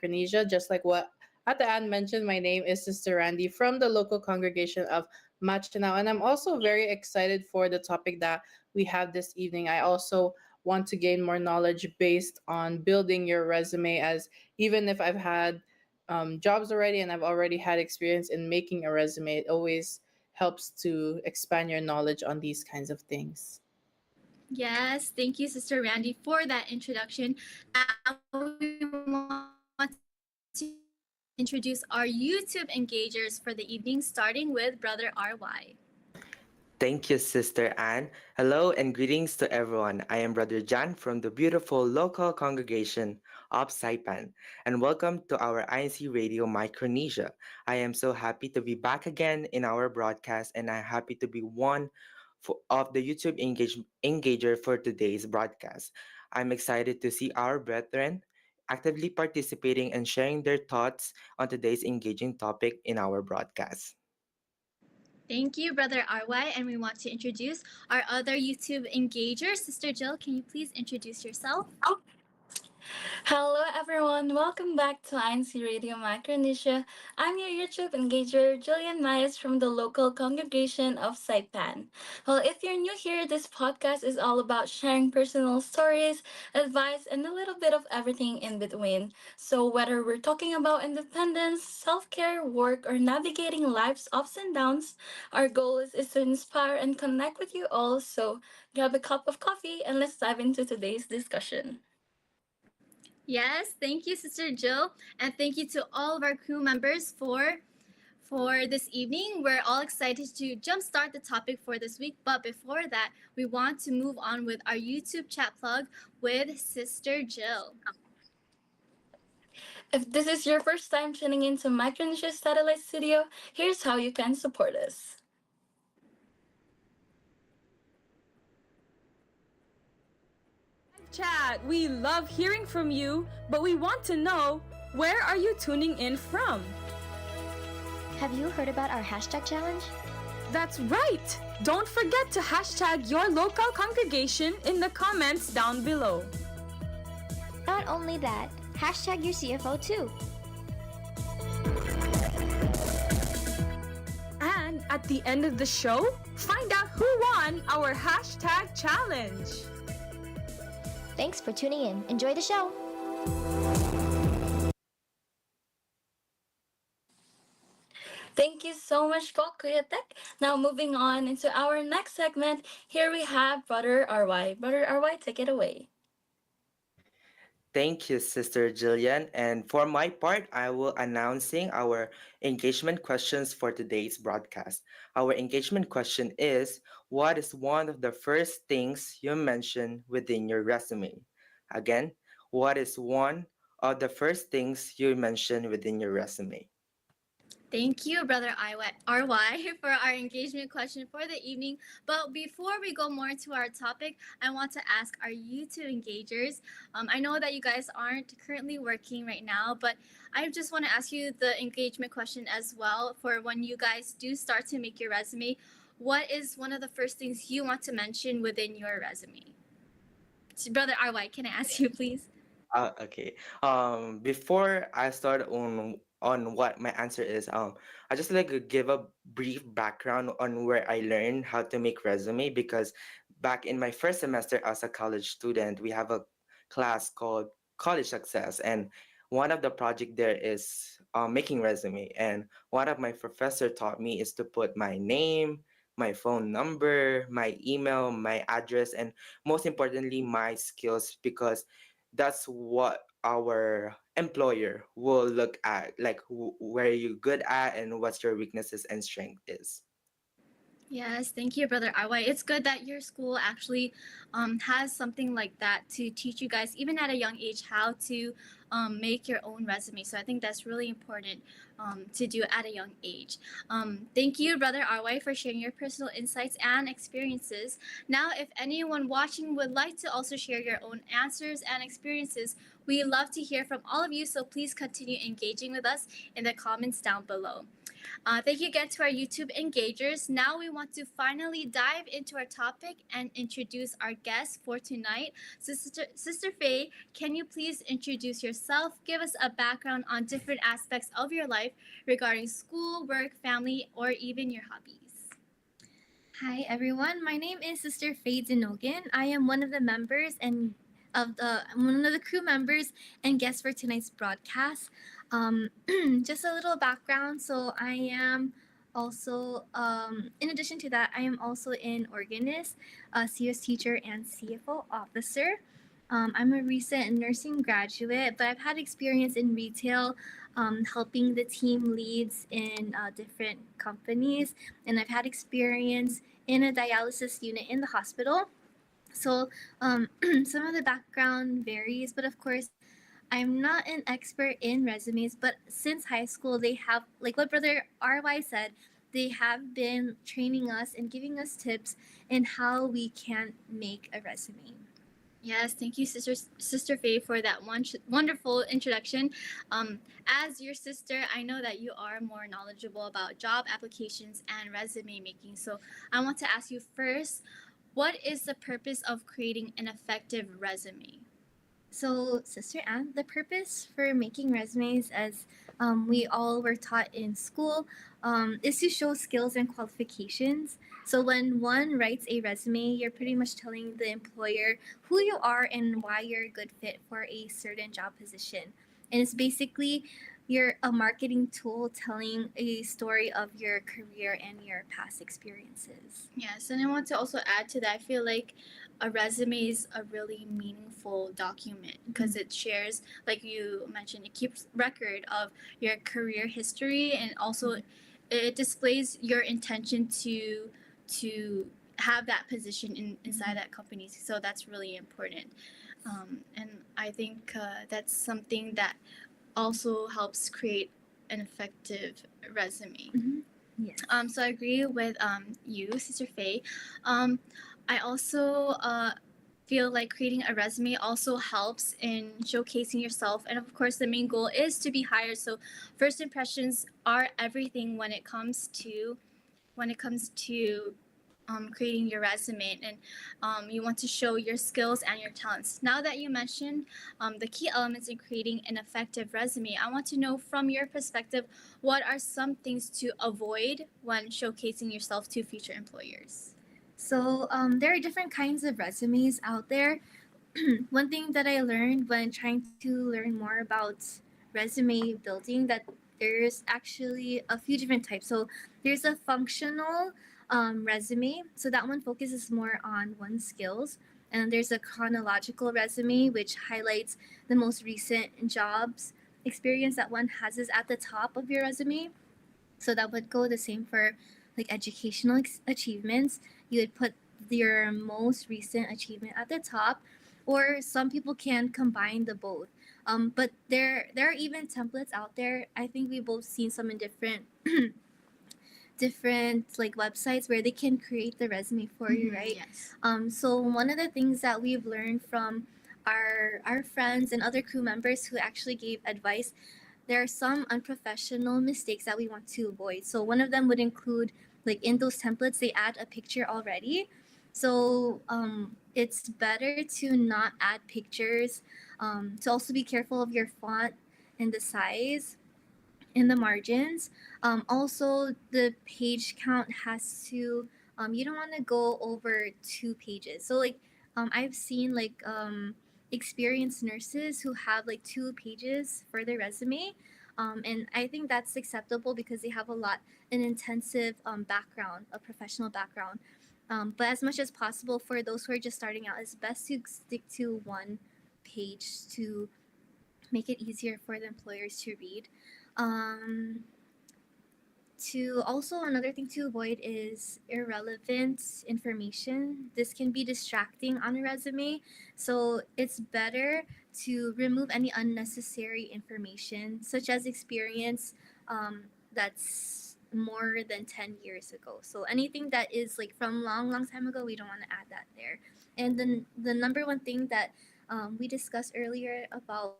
Micronesia. Just like what Ate Ann mentioned, my name is Sister Randy from the local congregation of Machinao, and I'm also very excited for the topic that we have this evening. I also want to gain more knowledge based on building your resume, as even if I've had jobs already and I've already had experience in making a resume, it always helps to expand your knowledge on these kinds of things. Yes, thank you, Sister Randy, for that introduction. Now we want to introduce our YouTube engagers for the evening, starting with Brother RY. Thank you, Sister Anne. Hello and greetings to everyone. I am Brother John from the beautiful local congregation of Saipan, and welcome to our INC Radio Micronesia. I am so happy to be back again in our broadcast, and I'm happy to be one of the YouTube engager for today's broadcast. I'm excited to see our brethren actively participating and sharing their thoughts on today's engaging topic in our broadcast. Thank you, Brother RY, and we want to introduce our other YouTube engagers. Sister Jill, can you please introduce yourself? Hello everyone, welcome back to INCRadio Micronesia. I'm your YouTube engager, Julian Myers from the local congregation of Saipan. Well, if you're new here, this podcast is all about sharing personal stories, advice, and a little bit of everything in between. So whether we're talking about independence, self-care, work, or navigating life's ups and downs, our goal is to inspire and connect with you all. So grab a cup of coffee and let's dive into today's discussion. Yes, thank you, Sister Jill, and thank you to all of our crew members for this evening. We're all excited to jumpstart the topic for this week, but before that, we want to move on with our YouTube chat plug with Sister Jill. If this is your first time tuning into Micronesia Satellite Studio, here's how you can support us. Chat, we love hearing from you, but we want to know, where are you tuning in from? Have you heard about our hashtag challenge? That's right! Don't forget to hashtag your local congregation in the comments down below. Not only that, hashtag your CFO too. And at the end of the show, find out who won our hashtag challenge. Thanks for tuning in. Enjoy the show. Thank you so much po, Kuya Tek. Now moving on into our next segment, here we have Brother RY. Brother RY, take it away. Thank you, Sister Jillian. And for my part, I will announcing our engagement questions for today's broadcast. Our engagement question is, what is one of the first things you mention within your resume? Again, what is one of the first things you mention within your resume? Thank you, Brother RY, for our engagement question for the evening. But before we go more to our topic, I want to ask our YouTube engagers. I know that you guys aren't currently working right now, but I just want to ask you the engagement question as well for when you guys do start to make your resume. What is one of the first things you want to mention within your resume? Brother RY, can I ask you, please? Okay. Before I start on what my answer is, I just like to give a brief background on where I learned how to make resume because back in my first semester as a college student, we have a class called College Success, and one of the project there is making resume, and one of my professor taught me is to put my name, my phone number, my email, my address, and most importantly, my skills because that's what our employer will look at, like where you good at and what's your weaknesses and strength is. Yes, thank you, Brother RY. It's good that your school actually has something like that to teach you guys, even at a young age, how to make your own resume. So I think that's really important to do at a young age. Thank you, Brother RY, for sharing your personal insights and experiences. Now, if anyone watching would like to also share your own answers and experiences, we love to hear from all of you. So please continue engaging with us in the comments down below. Thank you again to our YouTube engagers. Now we want to finally dive into our topic and introduce our guest for tonight. So Sister Faye, can you please introduce yourself yourself. Give us a background on different aspects of your life regarding school, work, family, or even your hobbies. Hi everyone, my name is Sister Faye Dinogan. I am one of the members and I'm one of the crew members and guests for tonight's broadcast. Um, just a little background. So I am also, in addition to that, I am also an organist, a CS teacher, and CFO officer. I'm a recent nursing graduate, but I've had experience in retail, helping the team leads in different companies, and I've had experience in a dialysis unit in the hospital. So some of the background varies, but of course, I'm not an expert in resumes. But since high school, they have, like what Brother RY said, they have been training us and giving us tips in how we can make a resume. Yes, thank you, Sister Faye, for that wonderful introduction. As your sister, I know that you are more knowledgeable about job applications and resume making. So I want to ask you first, what is the purpose of creating an effective resume? So, Sister Anne, the purpose for making resumes, as we all were taught in school, is to show skills and qualifications. So, when one writes a resume, you're pretty much telling the employer who you are and why you're a good fit for a certain job position. And it's basically you're a marketing tool telling a story of your career and your past experiences. Yes, and I want to also add to that. I feel like a resume is a really meaningful document because it shares, like you mentioned, it keeps record of your career history, and also it displays your intention to have that position inside that company. So that's really important, and I think that's something that also helps create an effective resume. Yes. So I agree with you, Sister Faye. I also feel like creating a resume also helps in showcasing yourself, and of course, the main goal is to be hired. So first impressions are everything when it comes to creating your resume, and you want to show your skills and your talents. Now that you mentioned the key elements in creating an effective resume, I want to know from your perspective, what are some things to avoid when showcasing yourself to future employers? So there are different kinds of resumes out there. One thing that I learned when trying to learn more about resume building, that there's actually a few different types. So there's a functional resume. So that one focuses more on one's skills. And there's a chronological resume, which highlights the most recent jobs experience that one has is at the top of your resume. So that would go the same for like educational achievements. You would put your most recent achievement at the top, or some people can combine the both. But there are even templates out there. I think we've both seen some in different different like websites where they can create the resume for you, right? Yes. So one of the things that we've learned from our friends and other crew members who actually gave advice, there are some unprofessional mistakes that we want to avoid. So one of them would include, like in those templates, they add a picture already. So it's better to not add pictures. To also be careful of your font and the size in the margins. Also, the page count has to, you don't want to go over 2 pages. So, like, I've seen like experienced nurses who have like 2 pages for their resume. And I think that's acceptable because they have an intensive background, a professional background. But as much as possible for those who are just starting out, it's best to stick to 1 page to make it easier for the employers to read. To also, another thing to avoid is irrelevant information. This can be distracting on a resume, so it's better to remove any unnecessary information, such as experience that's more than 10 years ago. So anything that is like from long time ago, we don't want to add that there. And then the number one thing that we discussed earlier about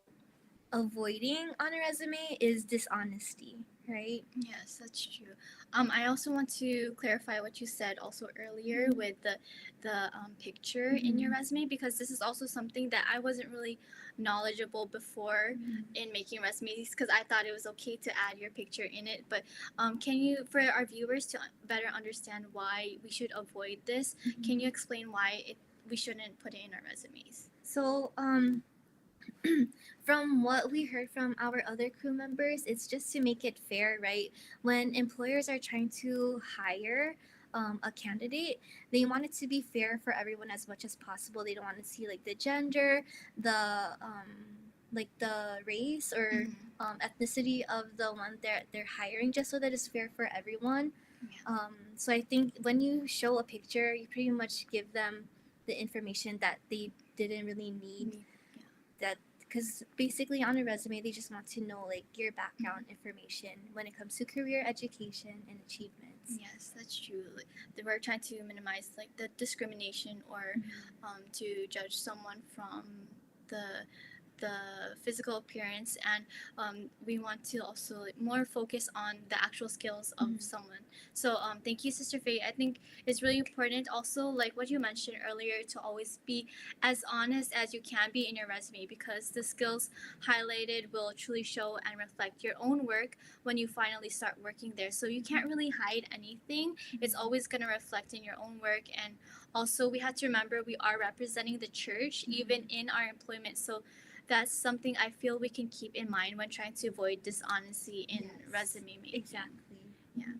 avoiding on a resume is dishonesty, right? Yes, that's true. I also want to clarify what you said also earlier with the picture in your resume, because this is also something that I wasn't really knowledgeable before in making resumes, because I thought it was okay to add your picture in it. But can you, for our viewers to better understand why we should avoid this, can you explain why we shouldn't put it in our resumes? So, from what we heard from our other crew members, it's just to make it fair, right? When employers are trying to hire a candidate, they want it to be fair for everyone as much as possible. They don't want to see like the gender, the like the race or ethnicity of the one they're hiring, just so that it's fair for everyone. So I think when you show a picture, you pretty much give them the information that they didn't really need. That because basically on a resume they just want to know like your background information when it comes to career, education, and achievements. Yes, that's true. Like, we're trying to minimize like the discrimination or to judge someone from the the physical appearance, and we want to also like, more focus on the actual skills of someone. So thank you, Sister Faye. I think it's really important also, like what you mentioned earlier, to always be as honest as you can be in your resume, because the skills highlighted will truly show and reflect your own work when you finally start working there. So you can't really hide anything. It's always going to reflect in your own work. And also we have to remember we are representing the church even in our employment. So that's something I feel we can keep in mind when trying to avoid dishonesty in resume making. Exactly. Yeah.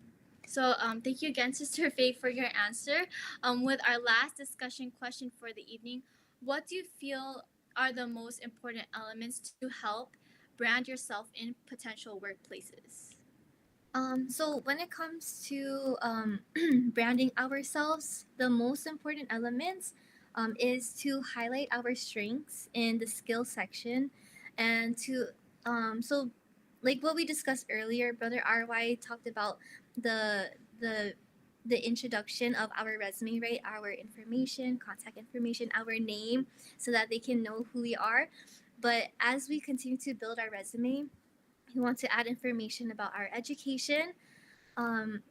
So thank you again, Sister Faye, for your answer. With our last discussion question for the evening, what do you feel are the most important elements to help brand yourself in potential workplaces? So when it comes to branding ourselves, the most important elements is to highlight our strengths in the skill section, and to so like what we discussed earlier, Brother RY talked about the the the introduction of our resume, right? Our information, contact information, our name, so that they can know who we are. But as we continue to build our resume, you want to add information about our education.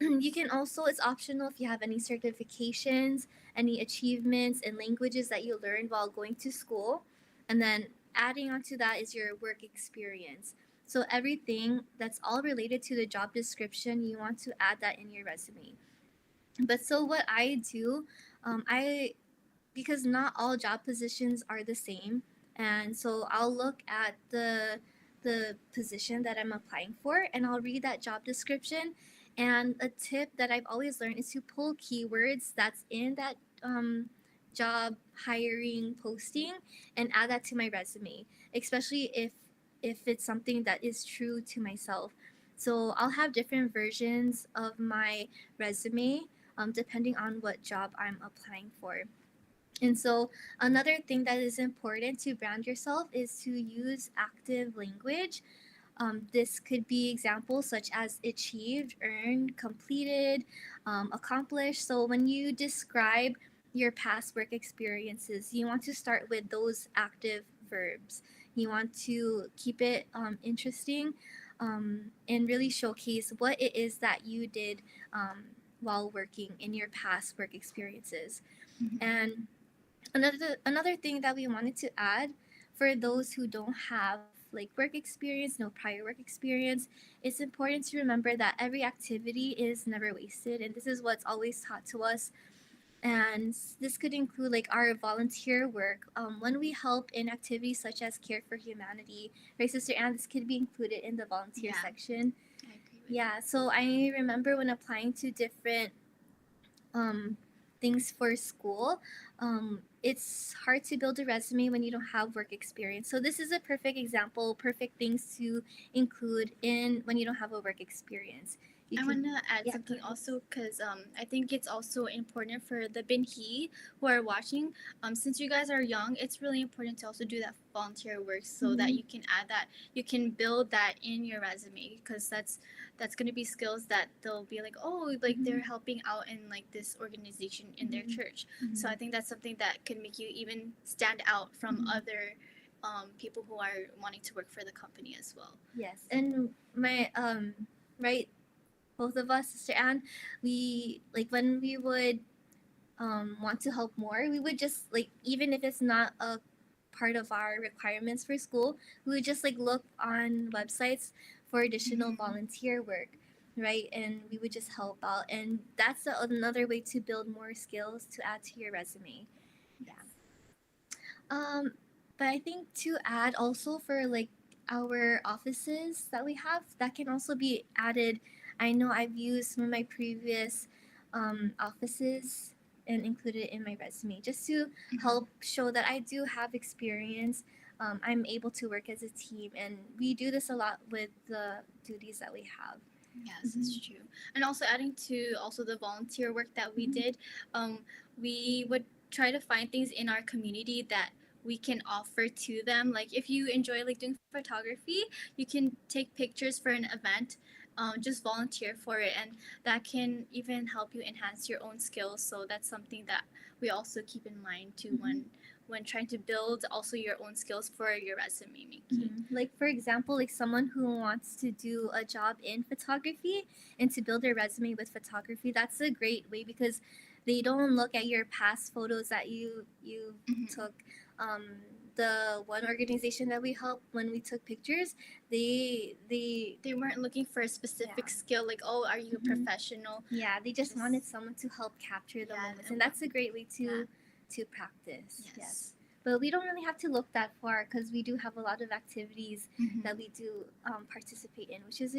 You can also, it's optional if you have any certifications, any achievements in languages that you learned while going to school. And then adding on to that is your work experience. So everything that's all related to the job description, you want to add that in your resume. But so what I do, I because not all job positions are the same, and so I'll look at the position that I'm applying for, and I'll read that job description. And a tip that I've always learned is to pull keywords that's in that job hiring posting and add that to my resume, especially if it's something that is true to myself. So I'll have different versions of my resume depending on what job I'm applying for. And so, another thing that is important to brand yourself is to use active language. This could be examples such as achieved, earned, completed, accomplished. So, when you describe your past work experiences, you want to start with those active verbs. You want to keep it interesting and really showcase what it is that you did while working in your past work experiences. And another thing that we wanted to add for those who don't have like work experience, no prior work experience, it's important to remember that every activity is never wasted, and this is what's always taught to us. And this could include like our volunteer work when we help in activities such as Care for Humanity, right, Sister Anne? This could be included in the volunteer section. I agree with Yeah, so I remember when applying to different things for school, it's hard to build a resume when you don't have work experience. So this is a perfect example, perfect things to include in when you don't have a work experience. I want to add something also, because I think it's also important for the Binhi who are watching. Since you guys are young, it's really important to also do that volunteer work so that you can add that, you can build that in your resume, because that's going to be skills that they'll be like, oh, like they're helping out in like this organization in their church. So I think that's something that can make you even stand out from other people who are wanting to work for the company as well. Yes, and my right? Both of us, Sister Anne, we like when we would want to help more, we would just like, even if it's not a part of our requirements for school, we would just like look on websites for additional volunteer work, right? And we would just help out, and that's another way to build more skills to add to your resume. Yeah. Um, but I think to add also for like our offices that we have, that can also be added. I know I've used some of my previous offices and included it in my resume just to help show that I do have experience. I'm able to work as a team, and we do this a lot with the duties that we have. Yes, it's true. And also adding to also the volunteer work that we did, we would try to find things in our community that we can offer to them. Like if you enjoy like doing photography, you can take pictures for an event. Just volunteer for it, and that can even help you enhance your own skills. So that's something that we also keep in mind too when trying to build also your own skills for your resume making. Like for example, like someone who wants to do a job in photography and to build their resume with photography, that's a great way because they don't look at your past photos that you took. The one organization that we helped when we took pictures, They weren't looking for a specific skill like, oh, are you a professional? yeah, they just wanted someone to help capture the moments, and that's a great way to practice. Yes. But we don't really have to look that far because we do have a lot of activities that we do participate in, which is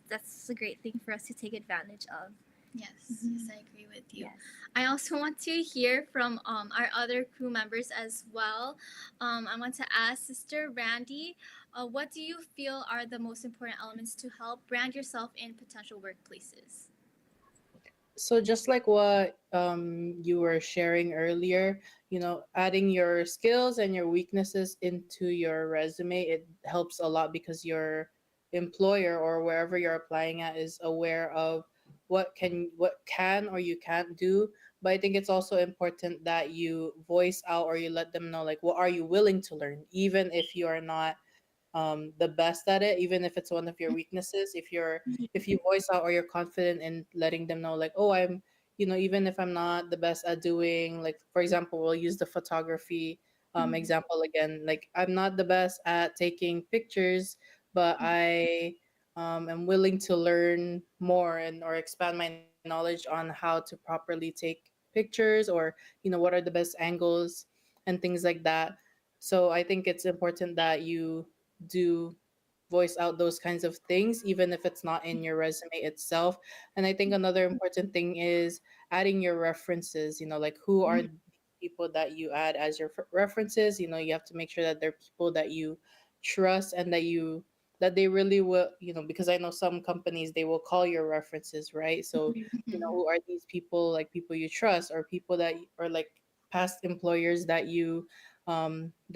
that's a great thing for us to take advantage of. Yes, yes, I agree with you. Yes. I also want to hear from our other crew members as well. I want to ask Sister Randy, what do you feel are the most important elements to help brand yourself in potential workplaces? So just like what you were sharing earlier, adding your skills and your weaknesses into your resume, it helps a lot because your employer or wherever you're applying at is aware of what can or you can't do. But I think it's also important that you voice out or you let them know like what are you willing to learn, even if you are not the best at it, even if it's one of your weaknesses. If you voice out or you're confident in letting them know like, oh, I'm, even if I'm not the best at doing, like, for example, we'll use the photography example again. Like, I'm not the best at taking pictures, but I am willing to learn more and or expand my knowledge on how to properly take pictures, or what are the best angles and things like that. So I think it's important that you do voice out those kinds of things, even if it's not in your resume itself. And I think another important thing is adding your references, like who are the people that you add as your references. You have to make sure that they're people that you trust and that they really will, because I know some companies, they will call your references, right? So, who are these people, like people you trust or people that or like past employers that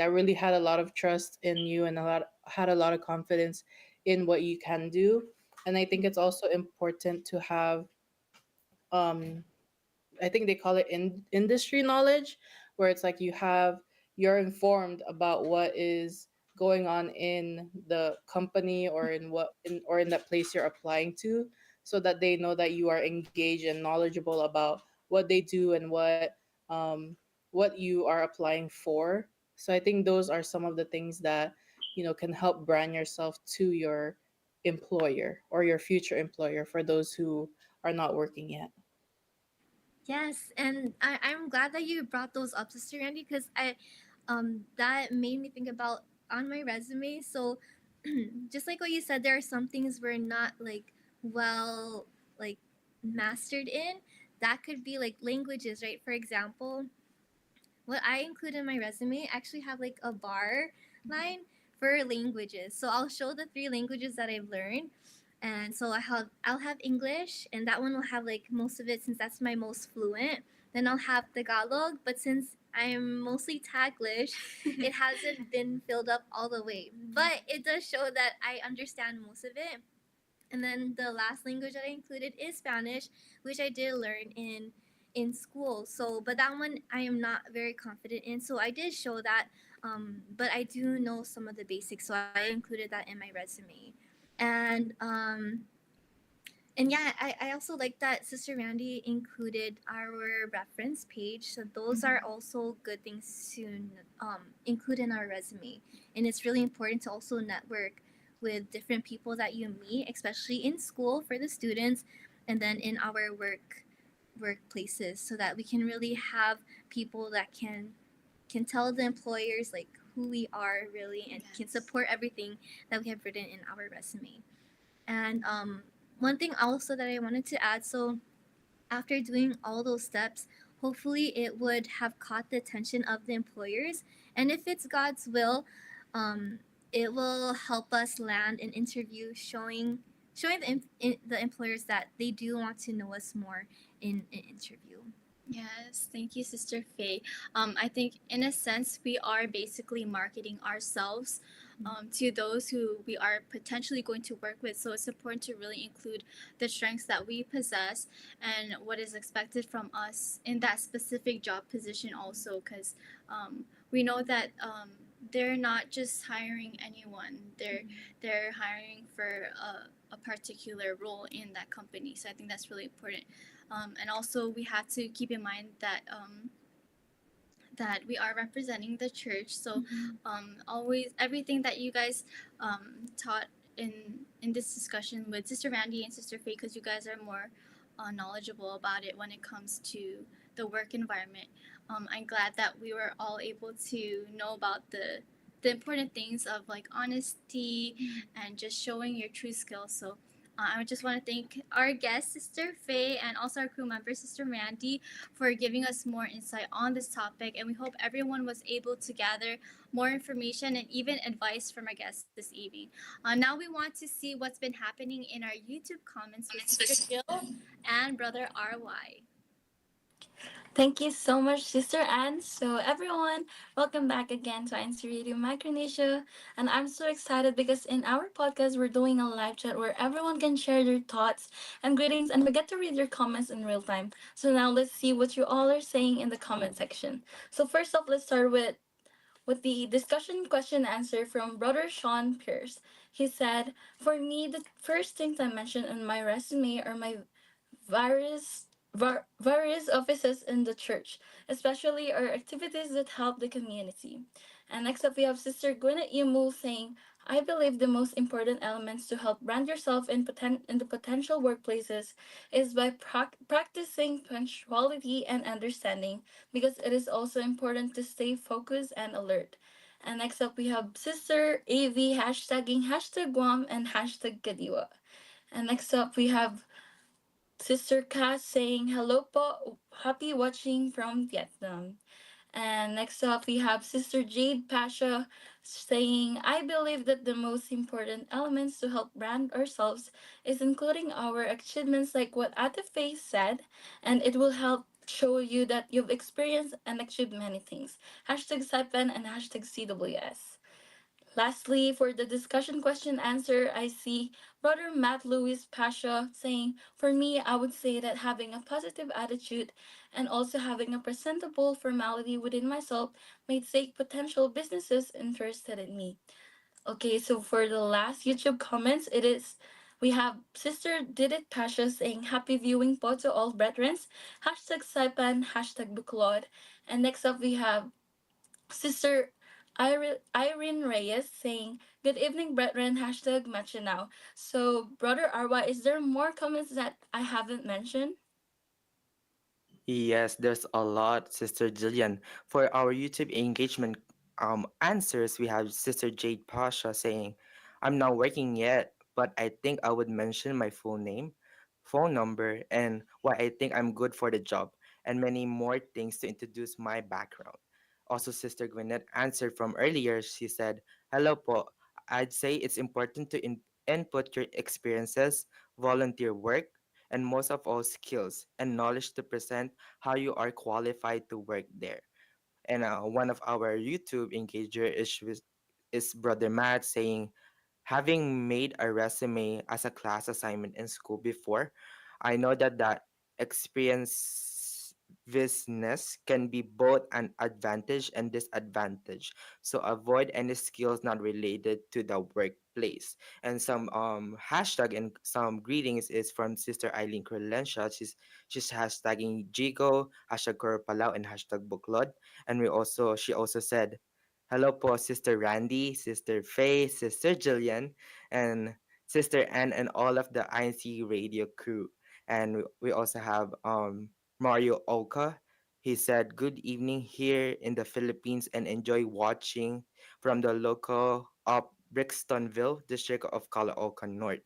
really had a lot of trust in you and had a lot of confidence in what you can do. And I think it's also important to have um I think they call it industry knowledge, where it's like you're informed about what is going on in the company or in that place you're applying to, so that they know that you are engaged and knowledgeable about what they do and what you are applying for. So I think those are some of the things that can help brand yourself to your employer or your future employer for those who are not working yet. Yes, and I'm glad that you brought those up, Sister Randy, because that made me think about on my resume. So, just like what you said, there are some things we're not like well like mastered in. That could be like languages, right? For example, what I include in my resume actually have like a bar line for languages. So I'll show the three languages that I've learned. And so I'll have English, and that one will have like most of it since that's my most fluent. Then I'll have Tagalog, but since I'm mostly Taglish, it hasn't been filled up all the way. But it does show that I understand most of it. And then the last language that I included is Spanish, which I did learn in school. So, but that one I am not very confident in. So I did show that, but I do know some of the basics. So I included that in my resume, and And yeah, I also like that Sister Randy included our reference page. So those are also good things to include in our resume. And it's really important to also network with different people that you meet, especially in school for the students, and then in our workplaces, so that we can really have people that can tell the employers like who we are really and can support everything that we have written in our resume. And one thing also that I wanted to add, so after doing all those steps, hopefully it would have caught the attention of the employers. And if it's God's will, it will help us land an interview showing the employers that they do want to know us more in an interview. Yes, thank you, Sister Faye. I think in a sense we are basically marketing ourselves to those who we are potentially going to work with. So it's important to really include the strengths that we possess and what is expected from us in that specific job position also, because we know that they're not just hiring anyone. They're hiring for a particular role in that company. So I think that's really important. And also, we have to keep in mind that that we are representing the church. So, always everything that you guys taught in this discussion with Sister Randy and Sister Faye, because you guys are more knowledgeable about it when it comes to the work environment. I'm glad that we were all able to know about the important things of like honesty and just showing your true skills. So I just want to thank our guest, Sister Faye, and also our crew member, Sister Randy, for giving us more insight on this topic. And we hope everyone was able to gather more information and even advice from our guests this evening. Now we want to see what's been happening in our YouTube comments with Sister Jill and Brother RY. Thank you so much, Sister Anne. So, everyone, welcome back again to INCRadio Micronesia. And I'm so excited because in our podcast, we're doing a live chat where everyone can share their thoughts and greetings, and we get to read your comments in real time. So, now let's see what you all are saying in the comment section. So, first off, let's start with the discussion question answer from Brother Sean Pierce. He said, "For me, the first things I mentioned in my resume are my various offices in the church, especially our activities that help the community." And next up, we have Sister Gwyneth Yumu saying, "I believe the most important elements to help brand yourself in the potential workplaces is by practicing punctuality and understanding, because it is also important to stay focused and alert." And next up, we have Sister AV hashtagging hashtag Guam and hashtag Kadiwa. And next up, we have Sister Cass saying, "Hello po, happy watching from Vietnam." And next up, we have Sister Jade Pasha saying, "I believe that the most important elements to help brand ourselves is including our achievements, like what Ate Faye said, and it will help show you that you've experienced and achieved many things." Hashtag Saipan and hashtag CWS. Lastly, for the discussion question answer, I see Brother Matt Louis Pasha saying, "For me, I would say that having a positive attitude and also having a presentable formality within myself may take potential businesses interested in me." Okay, so for the last YouTube comments, we have Sister Didit Pasha saying, "Happy viewing po to all brethren." Hashtag Saipan, hashtag Buklod. And next up, we have Sister Irene Reyes saying, "Good evening, brethren, hashtag matcha now." So, Brother Arwa, is there more comments that I haven't mentioned? Yes, there's a lot, Sister Jillian. For our YouTube engagement answers, we have Sister Jade Pasha saying, "I'm not working yet, but I think I would mention my full name, phone number, and why I think I'm good for the job, and many more things to introduce my background." Also, Sister Gwyneth answered from earlier. She said, "Hello po. I'd say it's important to input your experiences, volunteer work, and most of all skills and knowledge to present how you are qualified to work there." And one of our YouTube engager is Brother Matt saying, "Having made a resume as a class assignment in school before, I know that experience business can be both an advantage and disadvantage. So avoid any skills not related to the workplace. And some hashtag and some greetings is from Sister Eileen Crelentia. She's hashtagging Jigo, hashtag Palau, and hashtag Buklod. And she also said, hello po, Sister Randy, Sister Faye, Sister Jillian, and Sister Anne, and all of the INC radio crew. And we also have Mario Oka. He said, good evening here in the Philippines and enjoy watching from the local of Brixtonville, district of Caloocan North.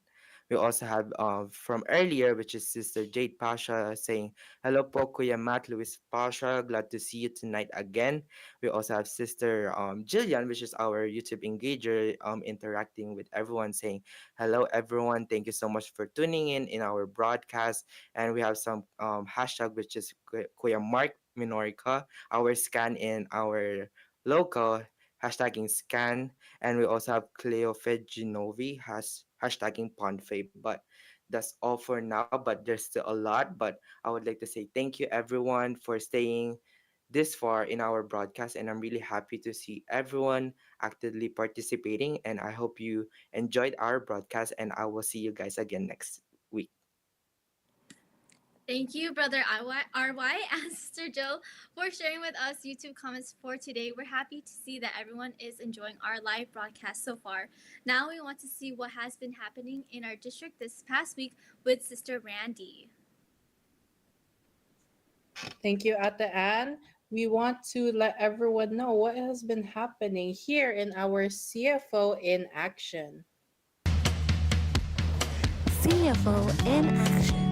We also have from earlier, which is Sister Jade Pasha saying, hello po Kuya Matt, Luis Pasha, glad to see you tonight again. We also have Sister Jillian, which is our YouTube engager, interacting with everyone saying, hello everyone, thank you so much for tuning in our broadcast. And we have some hashtag, which is Kuya Mark Minorica, our scan in our local, hashtagging scan. And we also have Cleo Feginovi hashtagging Ponfe. But that's all for now, but there's still a lot. But I would like to say thank you everyone for staying this far in our broadcast, and I'm really happy to see everyone actively participating, and I hope you enjoyed our broadcast, and I will see you guys again next week. Thank you, Brother RY and Sister Joe, for sharing with us YouTube comments for today. We're happy to see that everyone is enjoying our live broadcast so far. Now we want to see what has been happening in our district this past week with Sister Randy. Thank you, Ate Anne. We want to let everyone know what has been happening here in our CFO in action. CFO in action.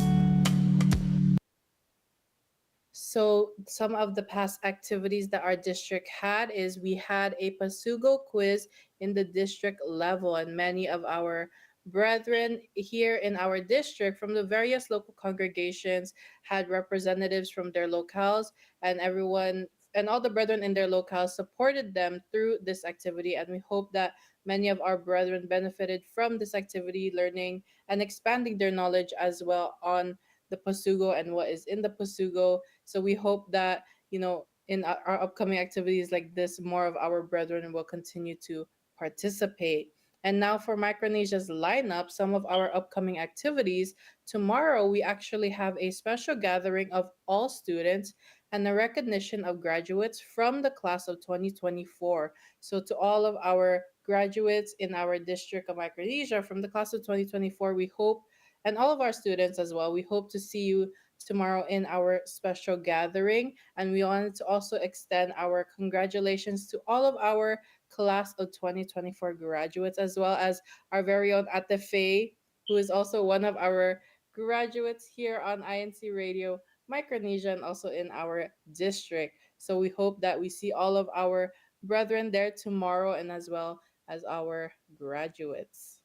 So some of the past activities that our district had is we had a Pasugo quiz in the district level, and many of our brethren here in our district from the various local congregations had representatives from their locales, and everyone and all the brethren in their locales supported them through this activity, and we hope that many of our brethren benefited from this activity, learning and expanding their knowledge as well on the Pasugo and what is in the Pasugo. So we hope that, in our upcoming activities like this, more of our brethren will continue to participate. And now for Micronesia's lineup, some of our upcoming activities. Tomorrow, we actually have a special gathering of all students and the recognition of graduates from the class of 2024. So, to all of our graduates in our district of Micronesia from the class of 2024, we hope, and all of our students as well, we hope to see you tomorrow in our special gathering. And we wanted to also extend our congratulations to all of our class of 2024 graduates, as well as our very own Ate Faye, who is also one of our graduates here on INC Radio Micronesia and also in our district. So we hope that we see all of our brethren there tomorrow, and as well as our graduates.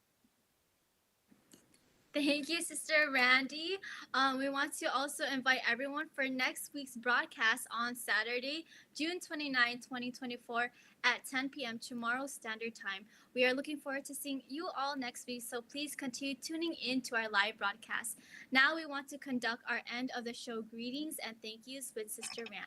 Thank you, Sister Randy. We want to also invite everyone for next week's broadcast on Saturday, June 29, 2024 at 10 p.m. tomorrow Standard Time. We are looking forward to seeing you all next week, so please continue tuning in to our live broadcast. Now we want to conduct our end of the show greetings and thank yous with Sister Randy.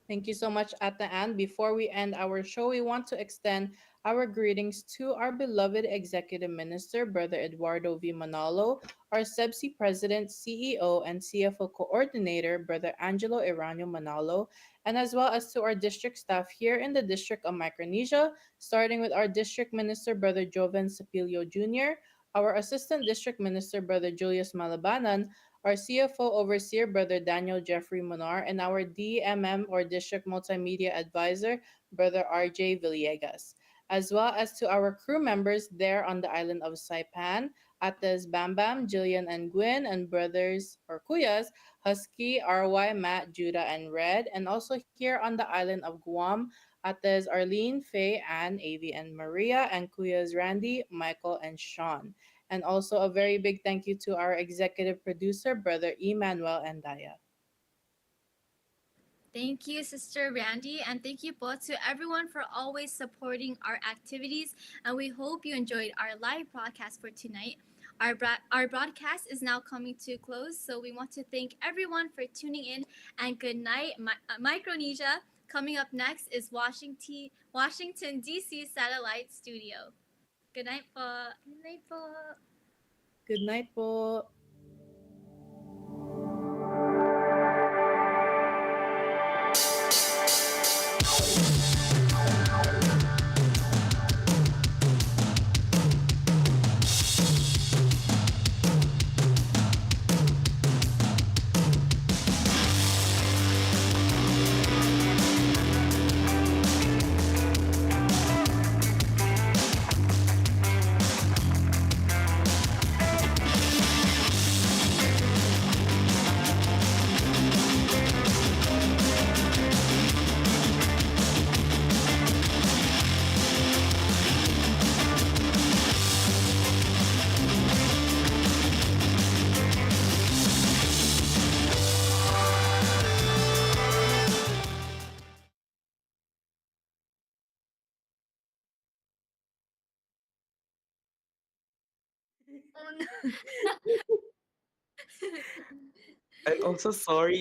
Thank you so much, Ate Ann. Before we end our show, we want to extend our greetings to our beloved Executive Minister, Brother Eduardo V. Manalo, our SEBSI President, CEO, and CFO Coordinator, Brother Angelo Iranio Manalo, and as well as to our district staff here in the District of Micronesia, starting with our District Minister, Brother Joven Sapilio Jr., our Assistant District Minister, Brother Julius Malabanan, our CFO Overseer, Brother Daniel Jeffrey Monar, and our DMM or District Multimedia Advisor, Brother RJ Villegas, as well as to our crew members there on the island of Saipan, Ates Bam Bam, Jillian and Gwen, and brothers or Kuyas, Husky, RY, Matt, Judah, and Red, and also here on the island of Guam, Ates Arlene, Faye, Ann, Avi, and Maria, and Kuyas Randy, Michael, and Sean. And also a very big thank you to our executive producer, Brother Emmanuel and Daya. Thank you, Sister Randy, and thank you both to everyone for always supporting our activities. And we hope you enjoyed our live broadcast for tonight. Our broadcast is now coming to close, so we want to thank everyone for tuning in. And good night, Micronesia. Coming up next is Washington D.C. Satellite Studio. Good night, po. Good night po. Good night po. Oh no. I'm also sorry.